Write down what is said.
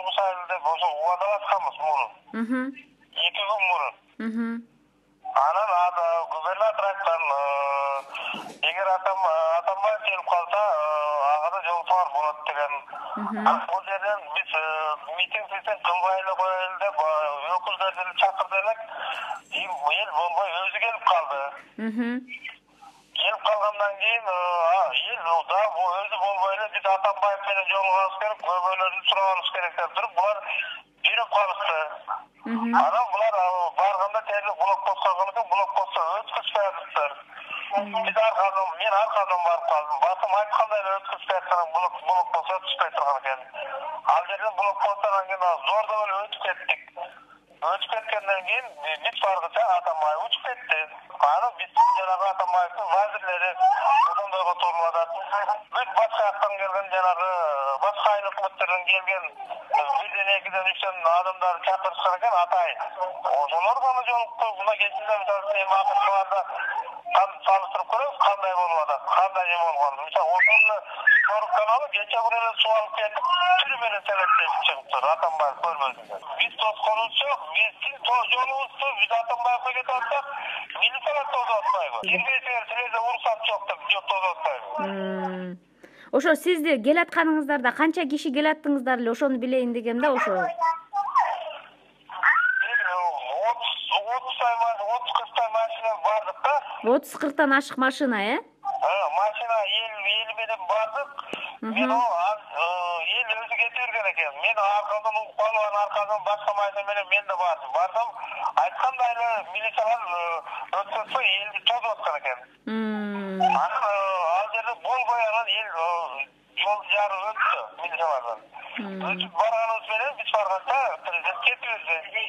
жолгусайлы деп ошо убадалашканбыз мурун. 2 күн мурун. Анан губернатор айткан, эгер Атамбаев келип калса, ага да жол бар болот деген. Бул жерден биз митинг кылбай эле коелу деп өкүлдөрдү чакырды элек. Эл болбой өзү келип калды. Келип калгандан кийин эл да өзү болбой эле биз Атамбаев менен жолугабыз керек, көбөлөрдү сурабыбыз керек деп туруп, булар жүрүп калышты. Анан булар барганда тезде блокпостко кылып, блокпостто өткүзбөй атыптыр. Биз мен аркадан барып калдым. Басым айткандай эле өткүзбөй атсаң блокпостко түшпөй турган экен. Ал жерден блокпосттон кийин зордоп эле өтүп кеттик. Өтүп кеткенден кийин биз баргыча Атамбаев учуп кетти. Анан биздин жанагы Атамбаевдин вазирлери ошондойго турулуп атат. Бүт башка жактан келген жанагы башка айыл өкмөттөрдөн келген 1-ден 2-ден 3-ден адамдар чакырышкан экен Атай. Ошолор гана жолукту. Мына кечинде мисалы эми акыркыларда салыштырып көрөбүз кандай болуп атат, кандай эме болгон. Мисалы ошону Торут каналы кече күнү эле суу алып кетип, түрү менен селектеп чыгыптыр Атамбаев көрбөсүндө. Биз тосконубуз жок, биздин жолубузду биз Атамбаевге кетип атсак, милициялар тосуп атпайбы? Кирбейсиңер, силерде уруксат жок деп тосуп атпайбы? Ошо сизди келатканыңыздарда канча киши келаттыңыздар эле, ошону билейин дегем да, ошо. 30-40 машина бардык да. 30-40 ашык машина, Машина эл менен бардык. Мен эл өзү кете берген экен. Мен аркадан укпалып, аркадан башка машина менен мен да бардым. Бардым, айткандай эле милициялар өткөзбөй элди тосуп аткан экен. Анан ал жерде болбой анан эл жолду жарып өттү милициялардан. Өтүп барганыбыз менен биз барганча президент кетип берди.